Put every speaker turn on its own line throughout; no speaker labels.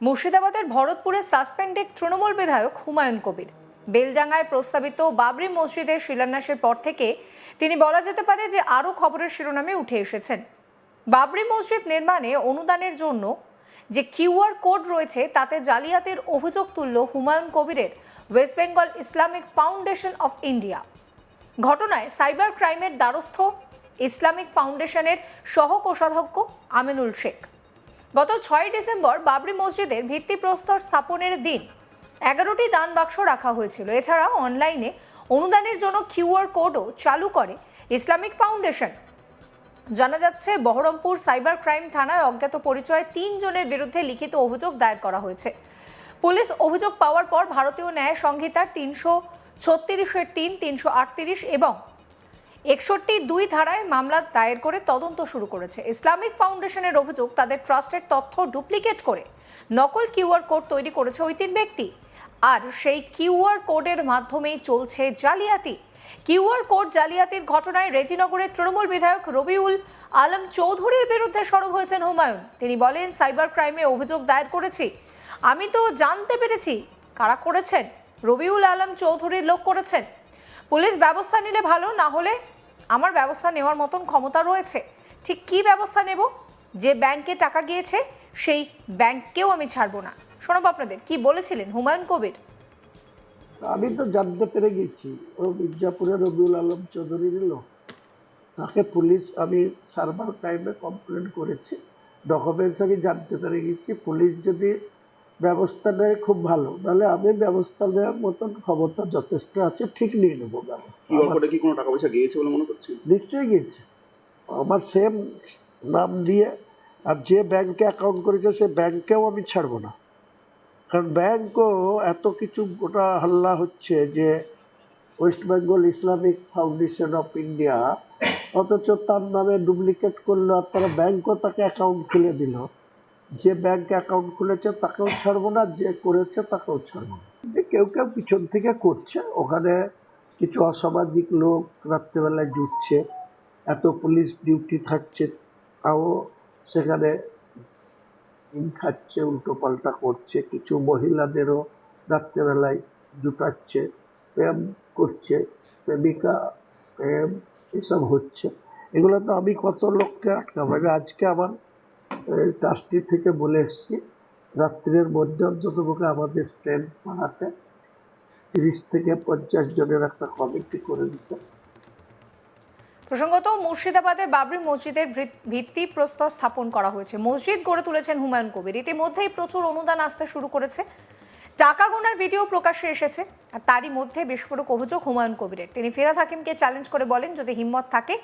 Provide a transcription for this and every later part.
মুর্শিদাবাদের ভরতপুরে সাসপেন্ডেড তৃণমূল বিধায়ক হুমায়ুন কবির। বেলডাঙ্গায় প্রস্তাবিত বাবরি মসজিদের শিলান্যাসের পর থেকে তিনি বলা যেতে পারে যে আরও খবরের শিরোনামে উঠে এসেছেন। বাবরি মসজিদ নির্মাণে অনুদানের জন্য যে কিউআর কোড রয়েছে তাতে জালিয়াতির অভিযোগ তুলল হুমায়ুন কবিরের West Bengal Islamic foundation of India. ঘটনায় সাইবার ক্রাইমের দ্বারস্থ ইসলামিক ফাউন্ডেশনের সহ কোষাধ্যক্ষ আমিনুল শেখ। গত 6 ডিসেম্বর বাবরি মসজিদের ভিত্তিপ্রস্তর স্থাপনের দিন 11টি দান বাক্স রাখা হয়েছিল। এছাড়া অনলাইনে অনুদানের জন্য কিউআর কোডও চালু করে ইসলামিক ফাউন্ডেশন। জানা যাচ্ছে বহরমপুর সাইবার ক্রাইম থানায় অজ্ঞাত পরিচয়ে 3 জনের বিরুদ্ধে লিখিত অভিযোগ দায়ের করা হয়েছে। পুলিশ অভিযোগ পাওয়ার পর ভারতীয় ন্যায় সংহিতার 336-3, 338 এবং 61(2) ধারায় মামলা দায়ের করে তদন্ত শুরু করেছে। ইসলামিক ফাউন্ডেশনের অভিযোগ তাদের ট্রাস্টের তথ্য ডুপ্লিকেট করে নকল কিউআর কোড তৈরি করেছে ওই 3 ব্যক্তি, আর সেই কিউআর কোডের মাধ্যমেই চলছে জালিয়াতি। কিউআর কোড জালিয়াতির ঘটনায় রেজিনগরের তৃণমূল বিধায়ক রবিউল আলম চৌধুরীর বিরুদ্ধে সরব হয়েছেন হুমায়ুন। তিনি বলেন, সাইবার ক্রাইমে অভিযোগ দায়ের করেছি, আমি তো জানতে পেরেছি কারা করেছেন। রবিউল আলম চৌধুরীর লোক করেছেন। পুলিশ ব্যবস্থা নিলে ভালো, না হলে আমার ব্যবস্থা নেওয়ার মতন ক্ষমতা রয়েছে। ঠিক কি ব্যবস্থা নেব? যে ব্যাংকে টাকা গিয়েছে সেই ব্যাংককেও আমি ছাড়বো না। শোনাবো আপনাদের কি বলেছিলেন হুমায়ুন কবির।
আমি তো জানতে পেরে গেছি ও মির্জাপুরের রবিউল আলম চৌধুরীর লোক। তাকে পুলিশ, আমি সাইবার ক্রাইমে কমপ্লেন করেছি, ডকুমেন্টস আমি জানতে পেরে গেছি। পুলিশ যদি ব্যবস্থা নেয় খুব ভালো, নাহলে আমি ব্যবস্থা নেওয়ার মতন ক্ষমতা যথেষ্ট আছে, ঠিক নিয়ে নেবো ব্যবস্থা।
কি কোনো টাকা পয়সা গিয়েছে বলে মনে করছেন?
নিশ্চয়ই গিয়েছে, আমার সেম নাম দিয়ে। আর যে ব্যাংকে অ্যাকাউন্ট করেছে সে ব্যাংকেও আমি ছাড়বো না, কারণ ব্যাংকও এত কিছু গোটা হাল্লা হচ্ছে যে West Bengal Islamic foundation of India, অথচ তার নামে ডুপ্লিকেট করলো, আর তারা ব্যাংকও তাকে অ্যাকাউন্ট খুলে দিল। যে ব্যাংক অ্যাকাউন্ট খুলেছে তাকেও ছাড়বো না, যে করেছে তাকেও ছাড়বো না। কেউ কেউ পিছন থেকে করছে, ওখানে কিছু অসামাজিক লোক রাত্রেবেলায় জুটছে, এত পুলিশ ডিউটি থাকছে তাও সেখানে খাচ্ছে, উল্টো পাল্টা করছে। কিছু মহিলাদেরও রাত্রেবেলায় জুটাচ্ছে, প্রেম করছে, প্রেমিকা প্রেম এসব হচ্ছে। এগুলো তো আমি কত লোককে আটকাবো। আমি আজকে আমার ট্রাস্টি থেকে বলে এসছি, রাত্রের মধ্যে অন্তত আমাদের স্ট্যান্ড পাড়াতে 30 থেকে 50 জনের একটা কমিটি করে দিতে।
প্রসঙ্গত, মুর্শিদাবাদে বাবরি মসজিদের ভিত্তিপ্রস্তর স্থাপন করা হয়েছে। মসজিদ গড়ে তুলেছেন হুমায়ুন কবির। ইতিমধ্যেই প্রচুর অনুদান আসতে শুরু করেছে। টাকা গোনার ভিডিও প্রকাশ্যে এসেছে, আর তারই মধ্যে বিস্ফোরক অভিযোগ হুমায়ুন কবিরের। তিনি ফিরহাদ হাকিমকে চ্যালেঞ্জ করে বলেন, যদি হিম্মত থাকে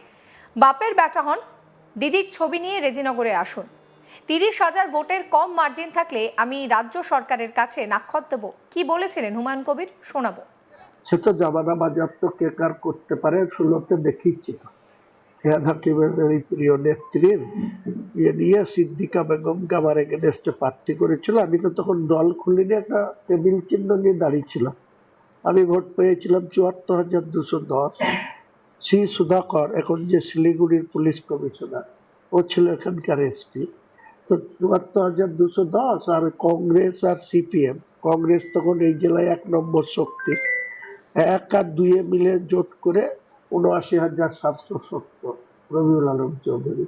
বাপের বেটা হন, দিদির ছবি নিয়ে রেজিনগরে আসুন। 30,000 ভোটের কম মার্জিন থাকলে আমি রাজ্য সরকারের কাছে নাক্ষত দেব। কি বলেছিলেন হুমায়ুন কবির, শোনাবো।
সে তো জামানা বাজেয়াপ্ত কে কার করতে পারে, শুলোতে দেখিয়েছি। ফিরহাদ হাকিমের এই প্রিয় নেত্রীর নিয়ে সিদ্দিকা বেগমকে আমার এগেনস্টে প্রার্থী করেছিল। আমি তো তখন দল খুলিনি, একটা টেবিল চিহ্ন নিয়ে দাঁড়িয়েছিলাম। আমি ভোট পেয়েছিলাম 74,210। শ্রী সুধাকর, এখন যে শিলিগুড়ির পুলিশ কমিশনার, ও ছিল এখানকার এসপি। তো 74,210, আর কংগ্রেস আর সিপিএম, কংগ্রেস তখন এই জেলায় 1 নম্বর শক্তি, 1 আর 2 মিলে জোট করে 79,770 রবিউল আলম চৌধুরী,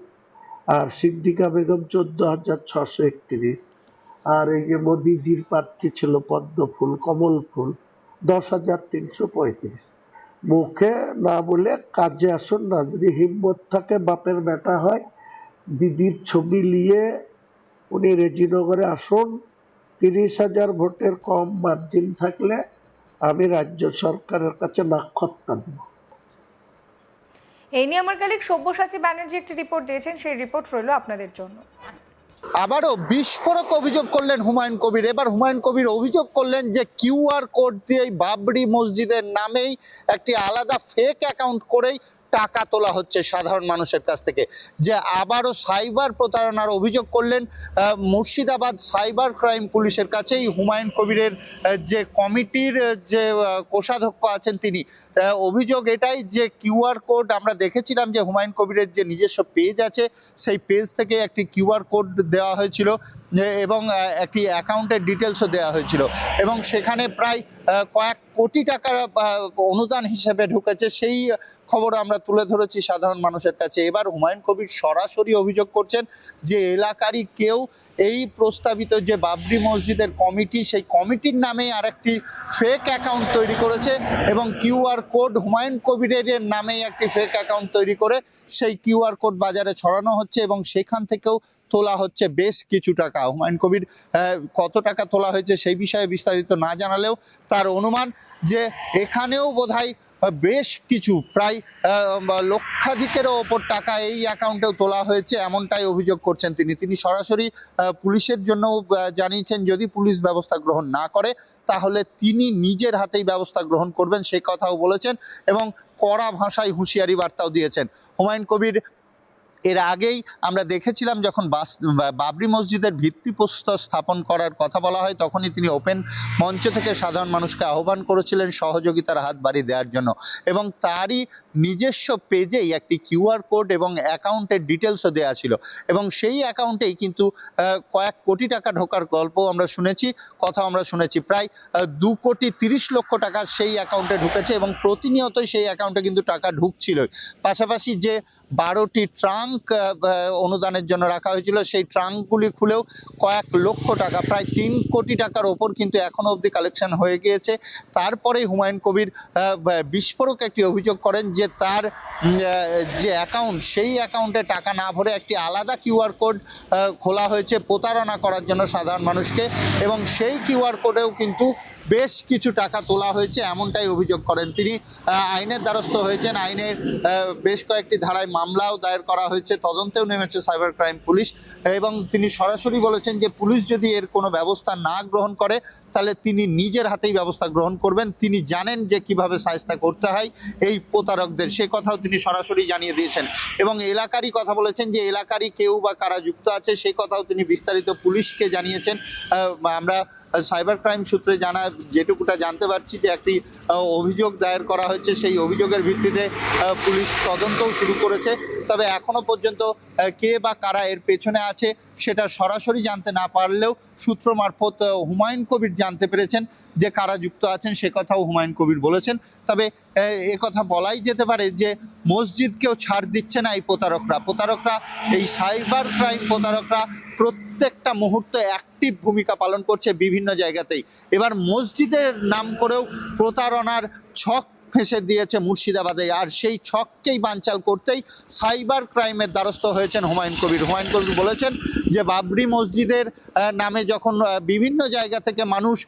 আর সিদ্দিকা বেগম 14,631, আর এই যে মোদিজির প্রার্থী ছিল পদ্ম ফুল, কমল ফুল 10,335। মুখে না বলে কাজে আসুন না। যদি হিম্মত থাকে, বাপের বেটা হয়, দিদির ছবি নিয়ে উনি রেজিনগরে আসুন। 30,000 ভোটের কম মার্জিন থাকলে আমি রাজ্য সরকারের কাছে নাক্ষত্তা দেব।
এই নিয়ে আমার কলিগ সব্যসাচী ব্যানার্জি একটি রিপোর্ট দিয়েছেন, সেই রিপোর্ট রইল আপনাদের জন্য।
আবারও বিস্ফোরক অভিযোগ করলেন হুমায়ুন কবির। এবার হুমায়ুন কবির অভিযোগ করলেন যে কিউআর কোড দিয়ে বাবরি মসজিদের নামেই একটি আলাদা ফেক অ্যাকাউন্ট করেই টাকা তোলা হচ্ছে সাধারণ মানুষের কাছ থেকে। যে আবারও সাইবার প্রতারণার অভিযোগ করলেন মুর্শিদাবাদ সাইবার ক্রাইম পুলিশের কাছেই হুমায়ুন কবিরের যে কমিটির যে কোষাধ্যক্ষ আছেন তিনি। অভিযোগ এটাই যে কিউআর কোড আমরা দেখেছিলাম যে হুমায়ুন কবিরের যে নিজস্ব পেজ আছে সেই পেজ থেকে একটি কিউআর কোড দেওয়া হয়েছিল এবং একটি অ্যাকাউন্টের ডিটেলসও দেওয়া হয়েছিল এবং সেখানে প্রায় কয়েক কোটি টাকা অনুদান হিসেবে ঢুকেছে। সেই খবর আমরা তুলে ধরেছি সাধারণ মানুষের কাছে। এবার হুমায়ুন কবির সরাসরি অভিযোগ করছেন যে এলাকারই কেউ এই প্রস্তাবিত যে বাবরি মসজিদের কমিটি সেই কমিটির নামে আরেকটি ফেক অ্যাকাউন্ট তৈরি করেছে এবং কিউআর কোড হুমায়ুন কবিরের নামে একটি ফেক অ্যাকাউন্ট তৈরি করে সেই কিউআর কোড বাজারে ছড়ানো হচ্ছে এবং সেখান থেকেও তোলা হচ্ছে বেশ কিছু টাকা। হুমায়ুন কবির কত টাকা তোলা হয়েছে সেই বিষয়ে বিস্তারিত না জানালেও তার অনুমান যে এখানেও বোধহয় বেশ কিছু প্রায় লক্ষাধিকেরও ওপর টাকা এই অ্যাকাউন্টেও তোলা হয়েছে, এমনটাই অভিযোগ করছেন তিনি সরাসরি পুলিশের জন্য জানিয়েছেন যদি পুলিশ ব্যবস্থা গ্রহণ না করে তাহলে তিনি নিজের হাতেই ব্যবস্থা গ্রহণ করবেন সে কথাও বলেছেন এবং কড়া ভাষায় হুঁশিয়ারি বার্তাও দিয়েছেন। হুমায়ুন কবির এর আগেই আমরা দেখেছিলাম যখন বাবরি মসজিদের ভিত্তিপ্রস্তর স্থাপন করার কথা বলা হয় তখনই তিনি ওপেন মঞ্চ থেকে সাধারণ মানুষকে আহ্বান করেছিলেন সহযোগিতার হাত বাড়িয়ে দেওয়ার জন্য এবং তারই নিজস্ব পেজেই একটি কিউআর কোড এবং অ্যাকাউন্টের ডিটেলসও দেওয়া ছিল এবং সেই অ্যাকাউন্টেই কিন্তু কয়েক কোটি টাকা ঢোকার গল্প আমরা শুনেছি, কথা আমরা শুনেছি। প্রায় 2,30,00,000 টাকা সেই অ্যাকাউন্টে ঢুকেছে এবং প্রতিনিয়তই সেই অ্যাকাউন্টে কিন্তু টাকা ঢুকছিল। পাশাপাশি যে 12টি ট্রাঙ্ক অনুদানের জন্য রাখা হয়েছিল সেই ট্রাঙ্কগুলি খুলেও কয়েক লক্ষ টাকা প্রায় 3 কোটি টাকার ওপর কিন্তু এখনো অবধি কালেকশন হয়ে গিয়েছে। তারপরে হুমায়ুন কবির বিস্ফোরক একটি অভিযোগ করেন যে তার যে অ্যাকাউন্ট সেই অ্যাকাউন্টে টাকা না ভরে একটি আলাদা কিউআর কোড খোলা হয়েছে প্রতারণা করার জন্য সাধারণ মানুষকে এবং সেই কিউআর কোডেও কিন্তু বেশ কিছু টাকা তোলা হয়েছে এমনটাই অভিযোগ করেন তিনি। আইনের দ্বারস্থ হয়েছেন, আইনের বেশ কয়েকটি ধারায় মামলাও দায়ের করা হয়েছে, তদন্তেও নেমেছে সাইবার ক্রাইম পুলিশ এবং তিনি সরাসরি বলেছেন যে পুলিশ যদি এর কোনো ব্যবস্থা না গ্রহণ করে তাহলে তিনি নিজের হাতেই ব্যবস্থা গ্রহণ করবেন। তিনি জানেন যে কিভাবে শায়েস্তা করতে হয় এই প্রতারকদের, সে কথাও তিনি সরাসরি জানিয়ে দিয়েছেন এবং এলাকারই কথা বলেছেন যে এলাকারই কেউ বা কারা যুক্ত আছে সেই কথাও তিনি বিস্তারিত পুলিশকে জানিয়েছেন। আমরা সাইবার ক্রাইম সূত্রে জানা যেটুকুটা জানতে পারছি যে একটি অভিযোগ দায়ের করা হয়েছে, সেই অভিযোগের ভিত্তিতে পুলিশ তদন্তও শুরু করেছে। তবে এখনো পর্যন্ত কে বা কারা এর পেছনে আছে সেটা সরাসরি জানতে না পারলেও সূত্র মারফত হুমায়ুন কবির জানতে পেরেছেন যে কারা যুক্ত আছেন সে কথাও হুমায়ুন কবির বলেছেন। তবে এ কথা বলাই যেতে পারে যে মসজিদকেও ছাড় দিচ্ছে না এই প্রতারকরা এই সাইবার ক্রাইম প্রতারকরা প্রত্যেকটা মুহূর্তে অ্যাক্টিভ ভূমিকা পালন করছে বিভিন্ন জায়গাতেই। এবার মসজিদের নাম করেও প্রতারণার ছক ফেঁসে দিয়েছে মুর্শিদাবাদে, আর সেই ছককেই বানচাল করতেই সাইবার ক্রাইমের দ্বারস্থ হয়েছেন হুমায়ুন কবির বলেছেন যে বাবরি মসজিদের নামে যখন বিভিন্ন জায়গা থেকে মানুষ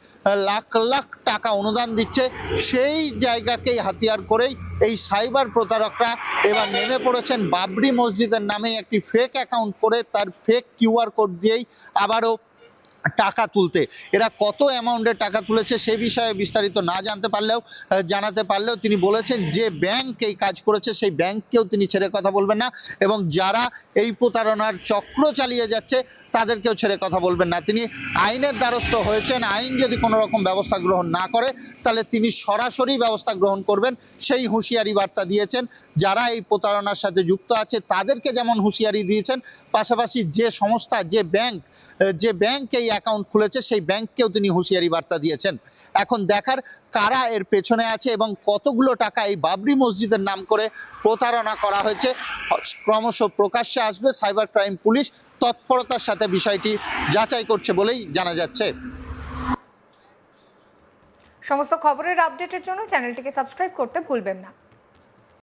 লাখ লাখ টাকা অনুদান দিচ্ছে সেই জায়গাকেই হাতিয়ার করেই এই সাইবার প্রতারকরা এবার নেমে পড়েছেন বাবরি মসজিদের নামে একটি ফেক অ্যাকাউন্ট করে তার ফেক কিউআর কোড দিয়েই আবারও টাকা তুলতে। এরা কত অ্যামাউন্টের টাকা তুলেছে সে বিষয়ে বিস্তারিত না জানাতে পারলেও তিনি বলেছেন যে ব্যাংক এই কাজ করেছে সেই ব্যাংককেও তিনি ছেড়ে কথা বলবেন না এবং যারা এই প্রতারণার চক্র চালিয়ে যাচ্ছে তাদেরকেও ছেড়ে কথা বলবেন না। তিনি আইনের দ্বারস্থ হয়েছেন, আইন যদি কোনো রকম ব্যবস্থা গ্রহণ না করে তাহলে তিনি সরাসরি ব্যবস্থা গ্রহণ করবেন সেই হুঁশিয়ারি বার্তা দিয়েছেন। যারা এই প্রতারণার সাথে যুক্ত আছে তাদেরকে যেমন হুঁশিয়ারি দিয়েছেন, পাশাপাশি যে সংস্থা যে ব্যাংক এই অ্যাকাউন্ট খুলেছে সেই ব্যাংককেও তিনি হুঁশিয়ারি বার্তা দিয়েছেন। এখন দেখার কারা এর পেছনে আছে এবং কতগুলো টাকা এই বাবরি মসজিদের নাম করে প্রতারণা করা হয়েছে ক্রমশ প্রকাশ্যে আসবে। সাইবার ক্রাইম পুলিশ তৎপরতার সাথে বিষয়টি যাচাই করছে বলেই জানা যাচ্ছে।
সমস্ত খবরের আপডেটের জন্য চ্যানেলটিকে সাবস্ক্রাইব করতে ভুলবেন না।